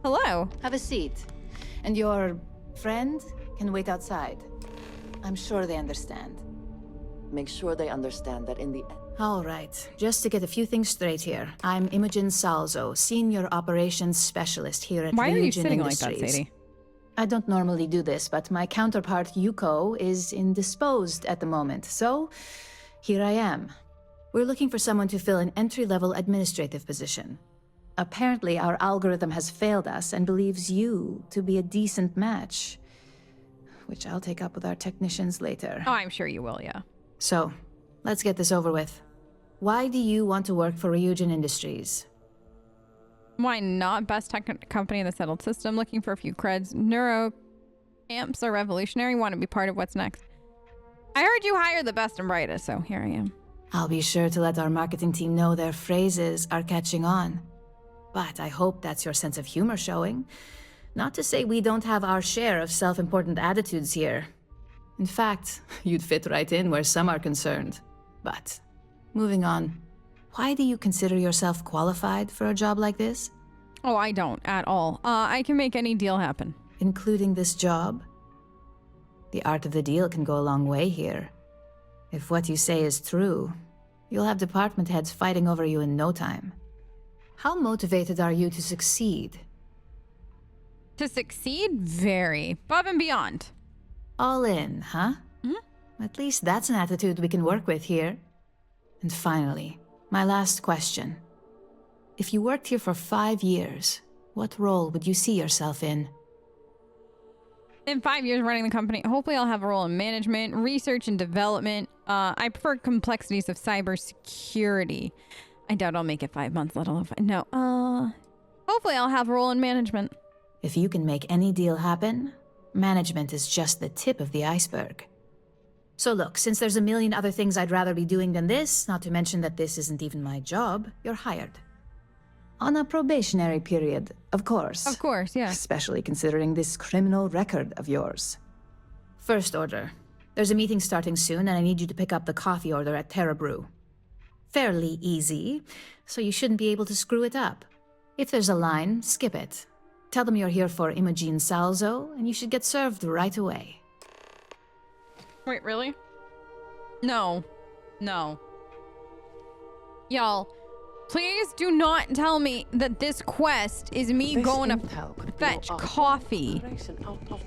Hello. Have a seat. And your friend can wait outside. I'm sure they understand. Make sure they understand that in the end. All right, just to get a few things straight here. I'm Imogen Salzo, Senior Operations Specialist here at Why are you Ryujin sitting like Industries. that, Sadie? I don't normally do this, but my counterpart Yuko is indisposed at the moment, so here I am. We're looking for someone to fill an entry-level administrative position. Apparently, our algorithm has failed us and believes you to be a decent match, which I'll take up with our technicians later. Oh, I'm sure you will, yeah. So, let's get this over with. Why do you want to work for Ryujin Industries? Why not? Best tech company in the settled system, looking for a few creds. Neuro amps are revolutionary, want to be part of what's next. I heard you hired the best and brightest, so here I am. I'll be sure to let our marketing team know their phrases are catching on. But I hope that's your sense of humor showing. Not to say we don't have our share of self-important attitudes here. In fact, you'd fit right in where some are concerned. But, moving on. Why do you consider yourself qualified for a job like this? Oh, I don't at all. I can make any deal happen. Including this job? The art of the deal can go a long way here. If what you say is true, you'll have department heads fighting over you in no time. How motivated are you to succeed? To succeed? Very. Above and beyond. All in, huh? At least that's an attitude we can work with here. And finally, my last question. If you worked here for 5 years, what role would you see yourself in? In 5 years running the company, hopefully I'll have a role in management, research and development. I prefer complexities of cybersecurity. I doubt I'll make it 5 months, let alone no. Hopefully I'll have a role in management. If you can make any deal happen, management is just the tip of the iceberg. So look, since there's a million other things I'd rather be doing than this, not to mention that this isn't even my job, you're hired. On a probationary period, of course. Of course, yeah. Especially considering this criminal record of yours. First order. There's a meeting starting soon, and I need you to pick up the coffee order at Terra Brew. Fairly easy, so you shouldn't be able to screw it up. If there's a line, skip it. Tell them you're here for Imogen Salzo, and you should get served right away. Wait, really? No. No. Y'all, please do not tell me that this quest is me going to fetch coffee.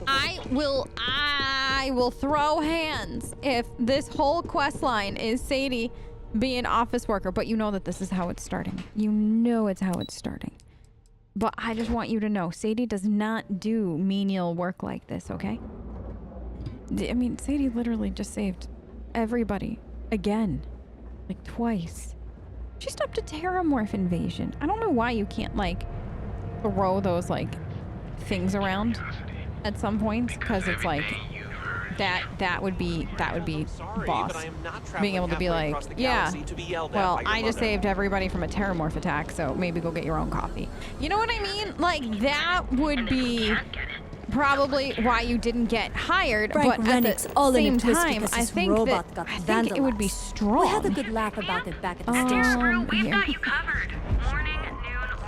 I will throw hands if this whole quest line is Sadie being an office worker, but you know that this is how it's starting. You know it's how it's starting. But I just want you to know, Sadie does not do menial work like this, okay? I mean, Sadie literally just saved everybody again. Like twice. She stopped a Terramorph invasion. I don't know why you can't, like, throw those, like, things around at some points, because it's like that would be boss being able to be like, yeah, well, I just saved everybody from a Terramorph attack, so maybe go get your own coffee. You know what I mean? Like, that would be probably why you didn't get hired, Frank but at the all same in a twist time, because I his think robot that got it would be vandalized. strong. We had a good laugh about it back at the Terra Brew, we've here. got you covered. Morning, noon,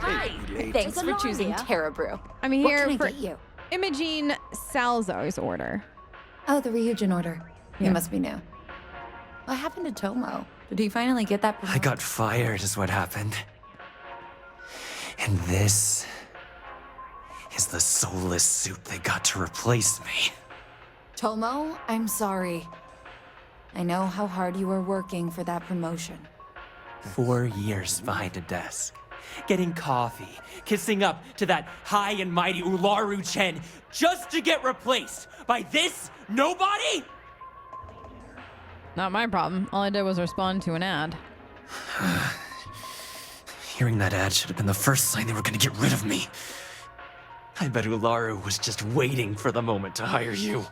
or night. Thanks for choosing Terra Brew. I'm What here can I for get you? Imogen Salzo's order. Oh, the Ryujin order. Yeah. You must be new. What happened to Tomo? Did he finally get that promotion? I got fired is what happened. And this is the soulless suit they got to replace me. Tomo, I'm sorry. I know how hard you were working for that promotion. 4 years behind a desk, getting coffee, kissing up to that high and mighty Ularu Chen, just to get replaced by this nobody? Not my problem. All I did was respond to an ad. Hearing that ad should have been the first sign they were gonna get rid of me. I bet Ularu was just waiting for the moment to hire you.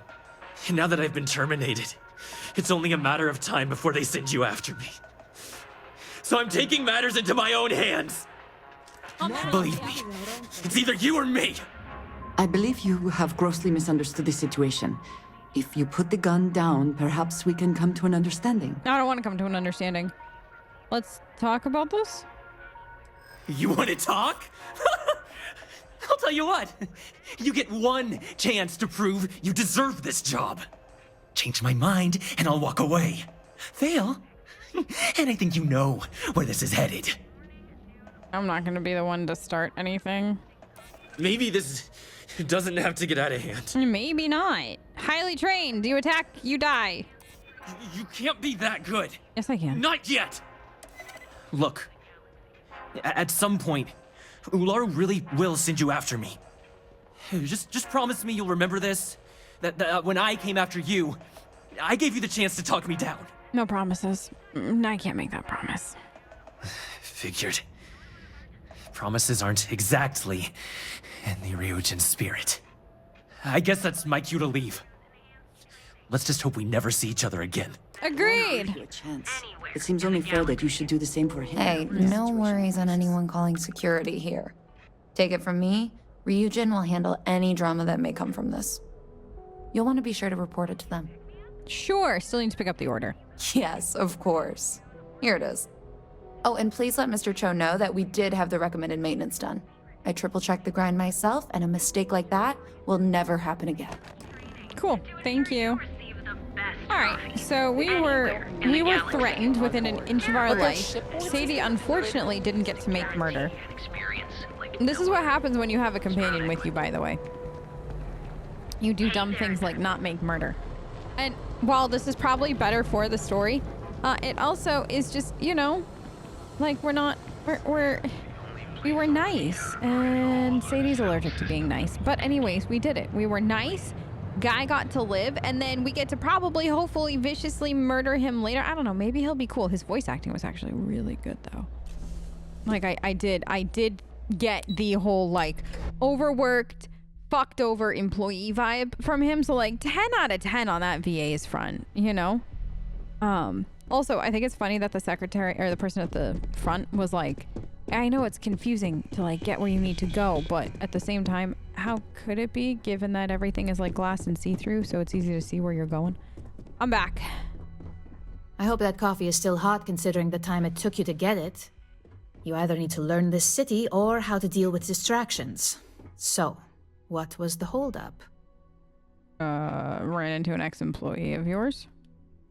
And now that I've been terminated, it's only a matter of time before they send you after me. So I'm taking matters into my own hands. Believe me, it's either you or me. I believe you have grossly misunderstood the situation. If you put the gun down, perhaps we can come to an understanding. I don't want to come to an understanding. Let's talk about this. You want to talk? I'll tell Tell you what, you get one chance to prove you deserve this job. Change my mind, and I'll walk away. Fail, and I think you know where this is headed. I'm not gonna be the one to start anything. Maybe this doesn't have to get out of hand. Maybe not. Highly trained. You attack, you die. You can't be that good. Yes, I can. Not yet. Look, at some point, Ularu really will send you after me. Just promise me you'll remember this. That when I came after you, I gave you the chance to talk me down. No promises. I can't make that promise. Figured. Promises aren't exactly in the Ryujin spirit. I guess that's my cue to leave. Let's just hope we never see each other again. Agreed. A chance. It seems only fair that you should do the same for him. Hey, no worries on anyone calling security here. Take it from me, Ryujin will handle any drama that may come from this. You'll want to be sure to report it to them. Sure, still need to pick up the order. Yes, of course. Here it is. Oh, and please let Mr. Cho know that we did have the recommended maintenance done. I triple-checked the grind myself, and a mistake like that will never happen again. Cool, thank you. All right, so we were threatened within an inch of our life. Sadie unfortunately didn't get to make murder. This is what happens when you have a companion with you, by the way. You do dumb things like not make murder. And while this is probably better for the story, it also is just, you know, like we were nice, and Sadie's allergic to being nice. But anyways, we did it. We were nice. Guy got to live, and then we get to probably, hopefully, viciously murder him later. I don't know. Maybe he'll be cool. His voice acting was actually really good, though. Like I did get the whole like overworked, fucked over employee vibe from him. So like 10 out of 10 on that VA's front, you know. Also, I think it's funny that the secretary or the person at the front was like, I know it's confusing to like get where you need to go, but at the same time, how could it be given that everything is like glass and see-through, so it's easy to see where you're going? I'm back. I hope that coffee is still hot considering the time it took you to get it. You either need to learn this city or how to deal with distractions. So, what was the holdup? Ran into an ex-employee of yours?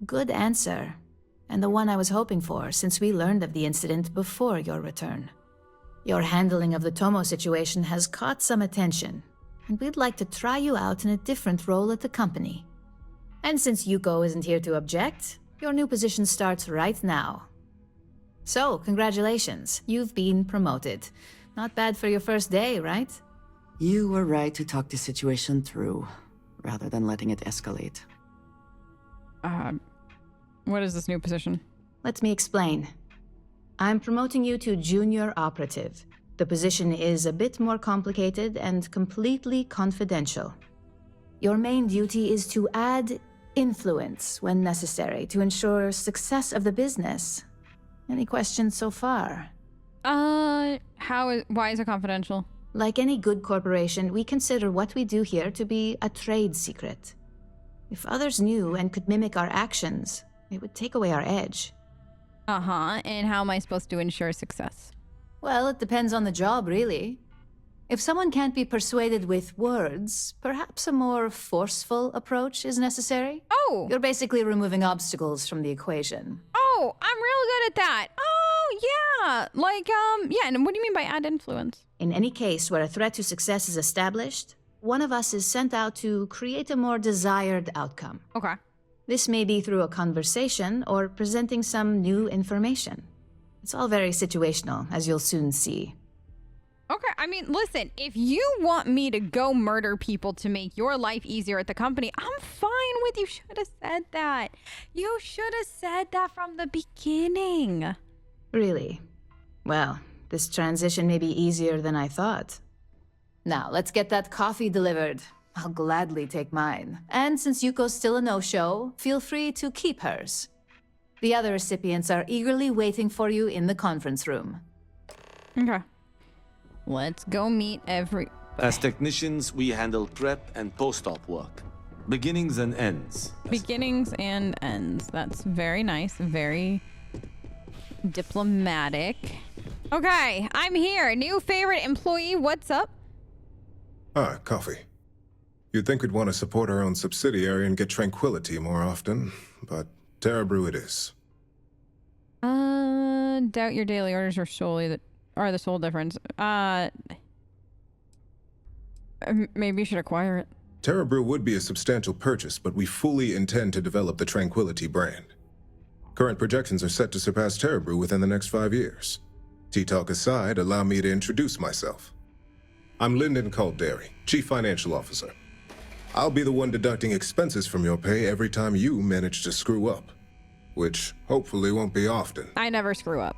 Good answer. And the one I was hoping for, since we learned of the incident before your return. Your handling of the Tomo situation has caught some attention, and we'd like to try you out in a different role at the company. And since Yuko isn't here to object, your new position starts right now. So, congratulations, you've been promoted. Not bad for your first day, right? You were right to talk the situation through, rather than letting it escalate. What is this new position? Let me explain. I'm promoting you to junior operative. The position is a bit more complicated and completely confidential. Your main duty is to add influence when necessary to ensure success of the business. Any questions so far? Why is it confidential? Like any good corporation, we consider what we do here to be a trade secret. If others knew and could mimic our actions, it would take away our edge. And how am I supposed to ensure success? Well, it depends on the job, really. If someone can't be persuaded with words, perhaps a more forceful approach is necessary. Oh! You're basically removing obstacles from the equation. Oh, I'm real good at that. Oh, yeah. Like, yeah, and what do you mean by add influence? In any case where a threat to success is established, one of us is sent out to create a more desired outcome. Okay. This may be through a conversation or presenting some new information. It's all very situational, as you'll soon see. Okay, I mean, listen, if you want me to go murder people to make your life easier at the company, I'm fine with you. Should have said that. You should have said that from the beginning. Really? Well, this transition may be easier than I thought. Now, let's get that coffee delivered. I'll gladly take mine. And since Yuko's still a no-show, feel free to keep hers. The other recipients are eagerly waiting for you in the conference room. Okay. Let's go meet As technicians, we handle prep and post-op work. Beginnings and ends. Beginnings and ends. That's very nice. Very diplomatic. Okay, I'm here. New favorite employee. What's up? Ah, coffee. You'd think we'd want to support our own subsidiary and get tranquility more often, but Terra Brew it is. Doubt your daily orders are the sole difference. Maybe you should acquire it. Terra Brew would be a substantial purchase, but we fully intend to develop the Tranquility brand. Current projections are set to surpass Terra Brew within the next 5 years. Tea talk aside, allow me to introduce myself. I'm Lyndon Calderi, Chief Financial Officer. I'll be the one deducting expenses from your pay every time you manage to screw up. Which hopefully won't be often. I never screw up.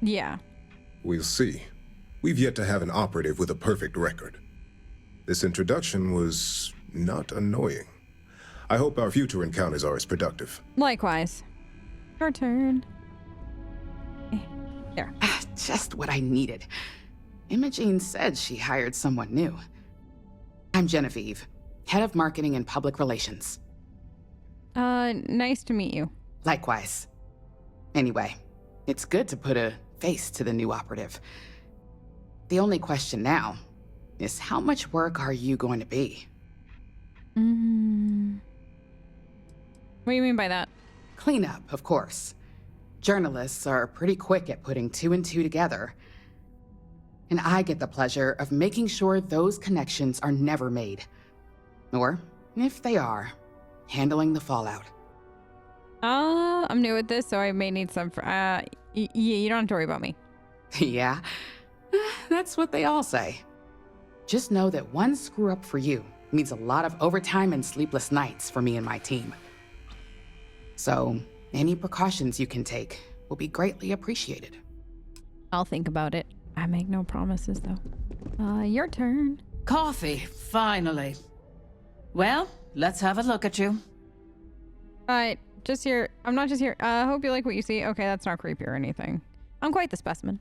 Yeah. We'll see. We've yet to have an operative with a perfect record. This introduction was not annoying. I hope our future encounters are as productive. Likewise. Your turn. There. Just what I needed. Imogene said she hired someone new. I'm Genevieve, Head of Marketing and Public Relations. Nice to meet you. Likewise. Anyway, it's good to put a face to the new operative. The only question now is how much work are you going to be? What do you mean by that? Cleanup, of course. Journalists are pretty quick at putting 2 and 2 together. And I get the pleasure of making sure those connections are never made. Or, if they are, handling the fallout. I'm new at this, so I may need some you don't have to worry about me. Yeah, that's what they all say. Just know that one screw up for you means a lot of overtime and sleepless nights for me and my team. So, any precautions you can take will be greatly appreciated. I'll think about it. I make no promises, though. Your turn. Coffee, finally. Well, let's have a look at you. Just here. I'm not just here. Hope you like what you see. Okay, that's not creepy or anything. I'm quite the specimen.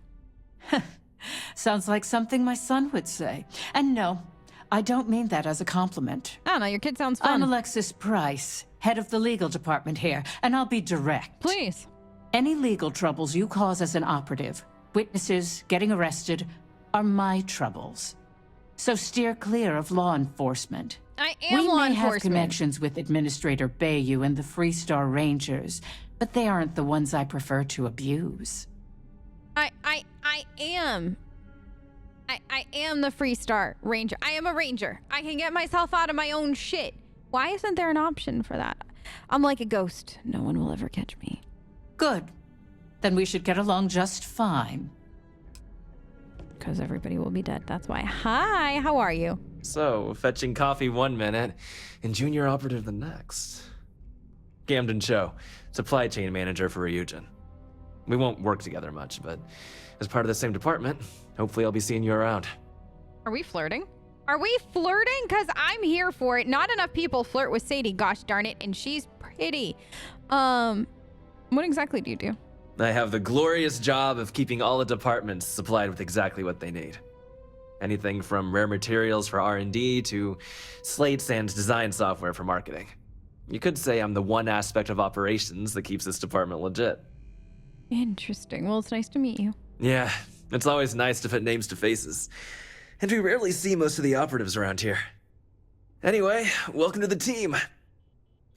Sounds like something my son would say. And no, I don't mean that as a compliment. I don't know, your kid sounds fun. I'm Alexis Price, head of the legal department here, and I'll be direct. Please. Any legal troubles you cause as an operative, witnesses getting arrested, are my troubles. So steer clear of law enforcement. I am law enforcement. We may have connections with Administrator Bayou and the Freestar Rangers, but they aren't the ones I prefer to abuse. I am the Freestar Ranger. I am a ranger. I can get myself out of my own shit. Why isn't there an option for that? I'm like a ghost. No one will ever catch me. Good. Then we should get along just fine. Because everybody will be dead. That's why. Hi, how are you? So, fetching coffee 1 minute and junior operative the next. Camden Cho, supply chain manager for Ryujin. We won't work together much, but as part of the same department, hopefully I'll be seeing you around. Are we flirting? Are we flirting? Because I'm here for it. Not enough people flirt with Sadie, gosh darn it, and she's pretty. What exactly do you do? I have the glorious job of keeping all the departments supplied with exactly what they need. Anything from rare materials for R&D to slates and design software for marketing. You could say I'm the one aspect of operations that keeps this department legit. Interesting. Well, it's nice to meet you. Yeah, it's always nice to put names to faces. And we rarely see most of the operatives around here. Anyway, welcome to the team.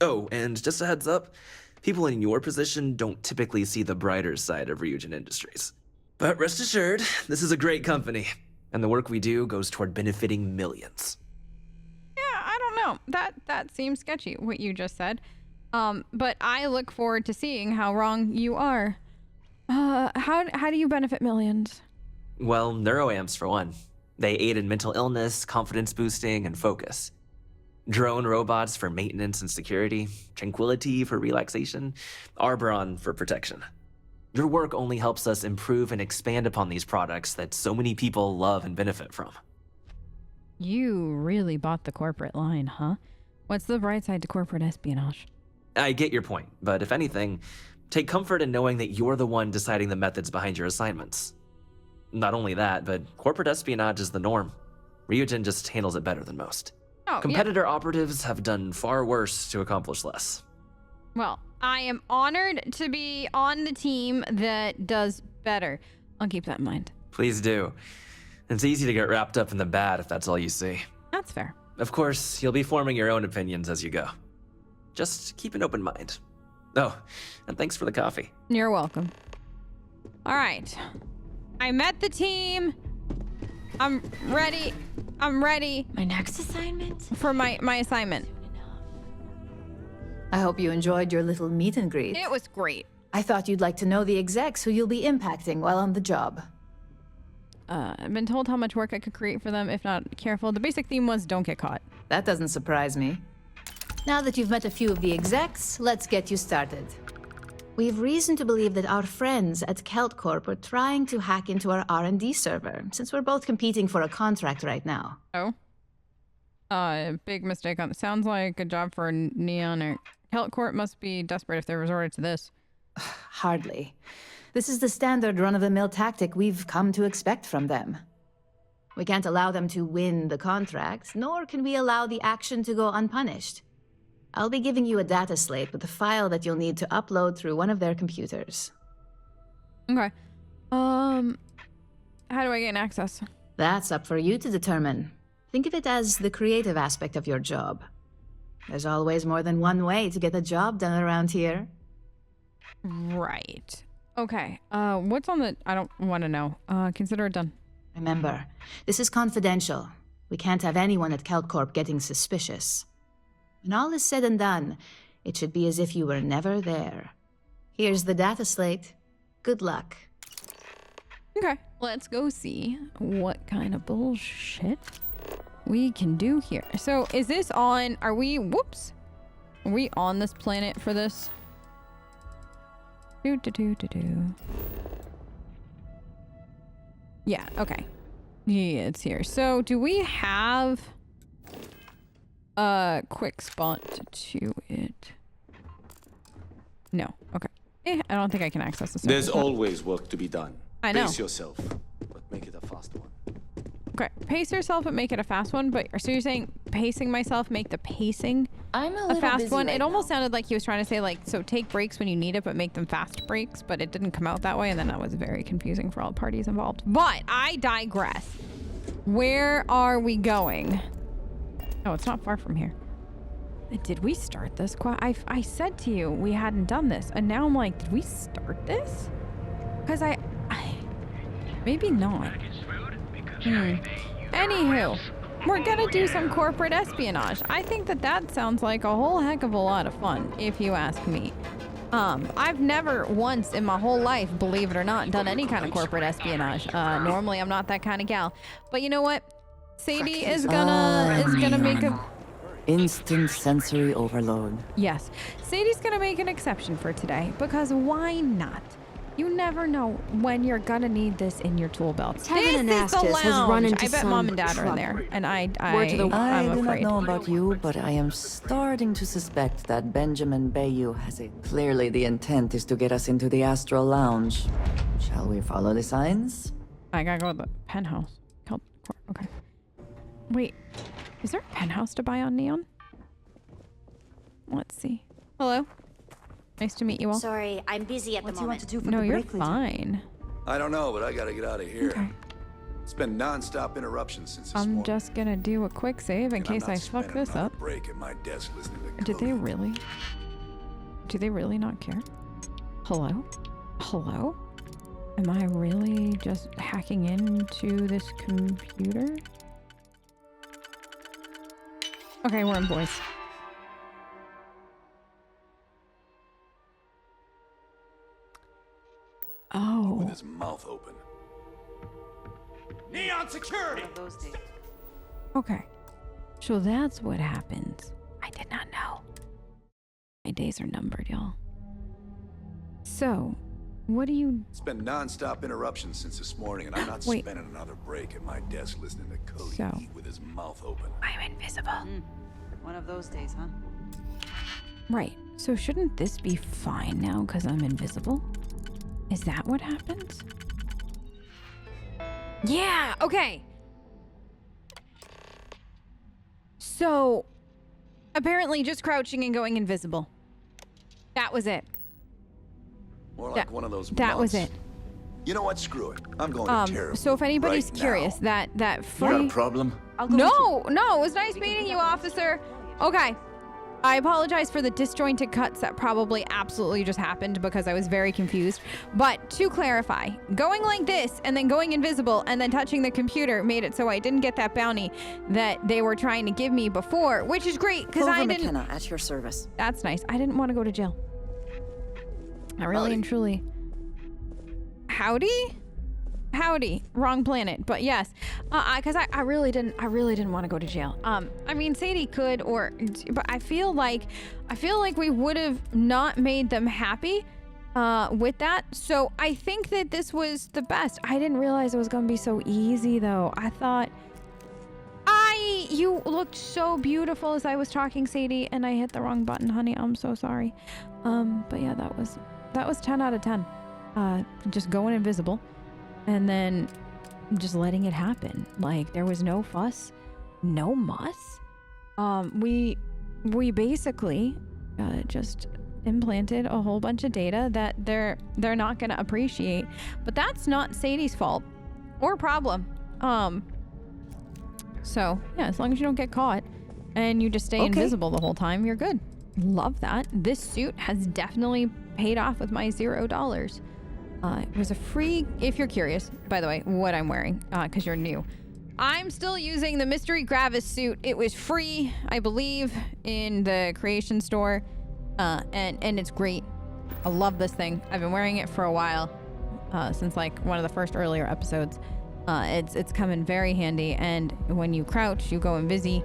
Oh, and just a heads up, people in your position don't typically see the brighter side of Ryujin Industries. But rest assured, this is a great company, and the work we do goes toward benefiting millions. Yeah, I don't know. That seems sketchy, what you just said. But I look forward to seeing how wrong you are. How do you benefit millions? Well, neuroamps for one. They aid in mental illness, confidence boosting, and focus. Drone robots for maintenance and security, Tranquility for relaxation, Arboron for protection. Your work only helps us improve and expand upon these products that so many people love and benefit from. You really bought the corporate line, huh? What's the bright side to corporate espionage? I get your point, but if anything, take comfort in knowing that you're the one deciding the methods behind your assignments. Not only that, but corporate espionage is the norm. Ryujin just handles it better than most. Oh, Competitor operatives have done far worse to accomplish less. Well, I am honored to be on the team that does better. I'll keep that in mind. Please do. It's easy to get wrapped up in the bad if that's all you see. That's fair. Of course, you'll be forming your own opinions as you go. Just keep an open mind. Oh, and thanks for the coffee. You're welcome. All right. I met the team. I'm ready. My next assignment? For my assignment. I hope you enjoyed your little meet and greet. It was great. I thought you'd like to know the execs who you'll be impacting while on the job. I've been told how much work I could create for them if not careful. The basic theme was don't get caught. That doesn't surprise me. Now that you've met a few of the execs, let's get you started. We've reason to believe that our friends at Kelt Corp are trying to hack into our R&D server, since we're both competing for a contract right now. Oh? Big mistake on... Sounds like a job for Neon or... Kelt Corp must be desperate if they resorted to this. Hardly. This is the standard run-of-the-mill tactic we've come to expect from them. We can't allow them to win the contract, nor can we allow the action to go unpunished. I'll be giving you a data slate with a file that you'll need to upload through one of their computers. Okay. How do I gain access? That's up for you to determine. Think of it as the creative aspect of your job. There's always more than one way to get the job done around here. Right. Okay. What's on the... I don't want to know. Consider it done. Remember, this is confidential. We can't have anyone at Kelt Corp getting suspicious. When all is said and done, it should be as if you were never there. Here's the data slate. Good luck. Okay, let's go see what kind of bullshit we can do here. So, is this on... Are we... Whoops. Are we on this planet for this? Yeah, okay. Yeah, it's here. So, do we have a quick spot to it? No. Okay. I don't think I can access this. There's always work to be done. I know. Pace yourself, but make it a fast one. Okay. Pace yourself, but make it a fast one. But so you're saying pacing myself, make the pacing a fast one? It almost sounded like he was trying to say like, so take breaks when you need it, but make them fast breaks. But it didn't come out that way, and then that was very confusing for all parties involved. But I digress. Where are we going? Oh, it's not far from here. Did we start this? I said to you we hadn't done this, and now I'm like, did we start this? Because I maybe not. Anywho, we're gonna do some corporate espionage. I think that sounds like a whole heck of a lot of fun, if you ask me. I've never once in my whole life, believe it or not, done any kind of corporate espionage. Normally I'm not that kind of gal. But you know what? Sadie is gonna make a... Instant sensory overload. Yes. Sadie's gonna make an exception for today, because why not? You never know when you're gonna need this in your tool belt. This is the lounge. I bet Mom and Dad are in there, and I'm I do afraid. not know about you, but I am starting to suspect that Benjamin Bayou has it. Clearly the intent is to get us into the Astral Lounge. Shall we follow the signs? I gotta go to the penthouse. Okay. Wait, is there a penthouse to buy on Neon? Let's see. Hello. Nice to meet you all. Sorry, I'm busy at the moment. No, you're fine. I don't know, but I gotta get out of here. Okay. It's been non-stop interruptions since this morning. I'm just gonna do a quick save in case I fuck this up. Break at my desk listening to Did they really? Do they really not care? Hello? Hello? Am I really just hacking into this computer? Okay, we're in, boys. Oh. With his mouth open. Neon security! Okay. So that's what happens. I did not know. My days are numbered, y'all. So, what do you... It's been non-stop interruptions since this morning, and I'm not spending another break at my desk listening to Cody eat with his mouth open. I'm invisible. One of those days, huh? Right. So shouldn't this be fine now because I'm invisible? Is that what happens? Yeah, okay. So, apparently just crouching and going invisible. That was it. More like one of those That was it. You know what? Screw it. I'm going to Terra. So if anybody's right curious, now. that free... You got a problem? No, it was nice meeting you, officer. Okay. I apologize for the disjointed cuts that probably absolutely just happened because I was very confused. But to clarify, going like this and then going invisible and then touching the computer made it so I didn't get that bounty that they were trying to give me before, which is great because I didn't... McKenna, at your service. That's nice. I didn't want to go to jail. I really and truly... Howdy. Wrong planet, but yes, because I really didn't want to go to jail. I mean, Sadie could, but I feel like we would have not made them happy, with that. So I think that this was the best. I didn't realize it was gonna be so easy, though. I thought, you looked so beautiful as I was talking, Sadie, and I hit the wrong button, honey. I'm so sorry. But yeah, that was 10 out of 10. Just going invisible. And then just letting it happen. Like, there was no fuss, no muss. We basically just implanted a whole bunch of data that they're not gonna appreciate. But that's not Sadie's fault or problem. So yeah, as long as you don't get caught and you just stay invisible the whole time, you're good. Love that. This suit has definitely paid off with my $0. It was a free, if you're curious, by the way, what I'm wearing, because you're new. I'm still using the Mystery Gravis suit. It was free, I believe, in the creation store, and it's great. I love this thing. I've been wearing it for a while, since like one of the first earlier episodes. It's come in very handy, and when you crouch, you go invisi,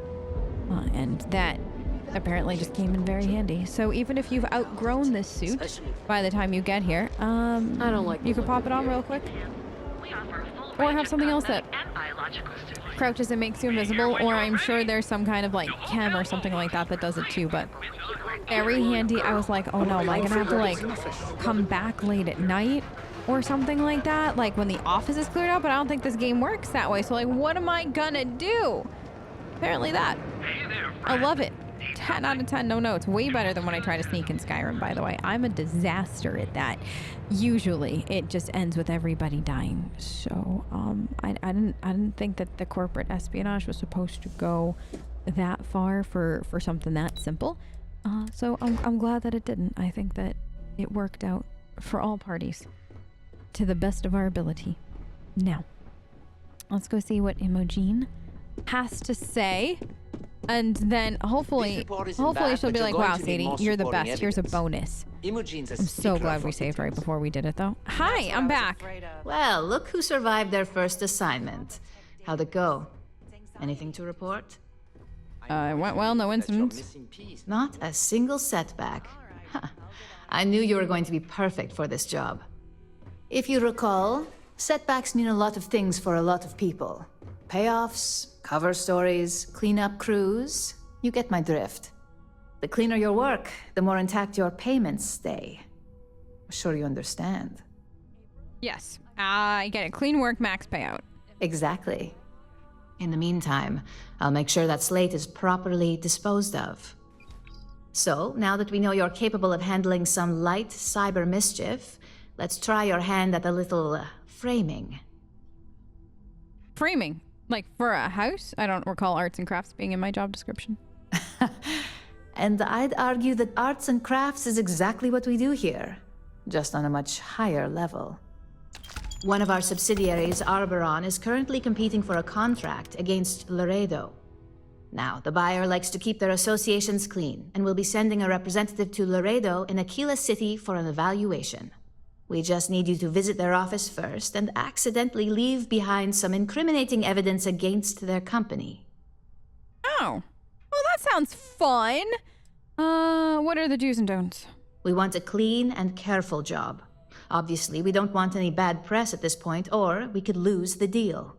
and that apparently just came in very handy. So even if you've outgrown this suit by the time you get here, I don't like you can pop it on real quick, or have something else that crouches and makes you invisible, or I'm sure there's some kind of like chem or something like that that does it too, but very handy. I was like, oh no, am I gonna have to like come back late at night or something like that, like when the office is cleared out? But I don't think this game works that way, so like what am I gonna do? Apparently that. I love it. 10 out of 10. No, it's way better than when I try to sneak in Skyrim, by the way. I'm a disaster at that. Usually it just ends with everybody dying. So I didn't think that the corporate espionage was supposed to go that far for something that simple. So I'm glad that it didn't. I think that it worked out for all parties to the best of our ability. Now, let's go see what Imogen has to say. And then hopefully she'll be like, wow, Sadie, you're the best. Here's a bonus. I'm so glad we saved right before we did it, though. Hi, I'm back. Well, look who survived their first assignment. How'd it go? Anything to report? It went well, no incidents. Not a single setback. Huh. I knew you were going to be perfect for this job. If you recall, setbacks mean a lot of things for a lot of people. Payoffs, cover stories, cleanup crews. You get my drift. The cleaner your work, the more intact your payments stay. I'm sure you understand. Yes, I get it. Clean work, max payout. Exactly. In the meantime, I'll make sure that slate is properly disposed of. So, now that we know you're capable of handling some light cyber mischief, let's try your hand at a little framing. Framing? Like for a house? I don't recall arts and crafts being in my job description. And I'd argue that arts and crafts is exactly what we do here, just on a much higher level. One of our subsidiaries, Arboron, is currently competing for a contract against Laredo. Now, the buyer likes to keep their associations clean, and will be sending a representative to Laredo in Aquila City for an evaluation. We just need you to visit their office first and accidentally leave behind some incriminating evidence against their company. Oh. Well, that sounds fun. What are the do's and don'ts? We want a clean and careful job. Obviously, we don't want any bad press at this point, or we could lose the deal.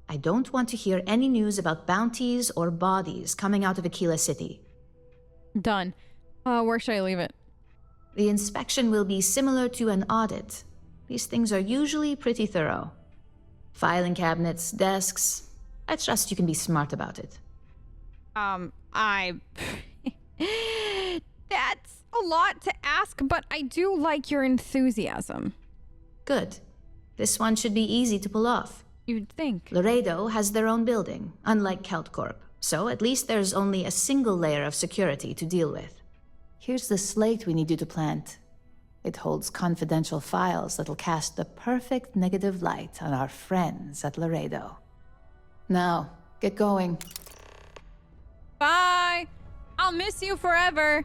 I don't want to hear any news about bounties or bodies coming out of Aquila City. Done. Where should I leave it? The inspection will be similar to an audit. These things are usually pretty thorough. Filing cabinets, desks. I trust you can be smart about it. That's a lot to ask, but I do like your enthusiasm. Good. This one should be easy to pull off. You'd think. Laredo has their own building, unlike Keltcorp, so at least there's only a single layer of security to deal with. Here's the slate we need you to plant. It holds confidential files that'll cast the perfect negative light on our friends at Laredo. Now, get going. Bye! I'll miss you forever.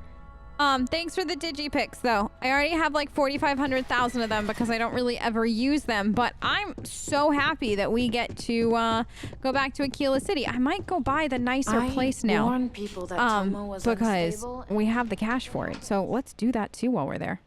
Thanks for the digipics, though. I already have like 4,500,000 of them because I don't really ever use them, but I'm so happy that we get to go back to Aquila City. I might go buy the nicer place now. People that Tomo was because unstable we have the cash for it. So let's do that too while we're there.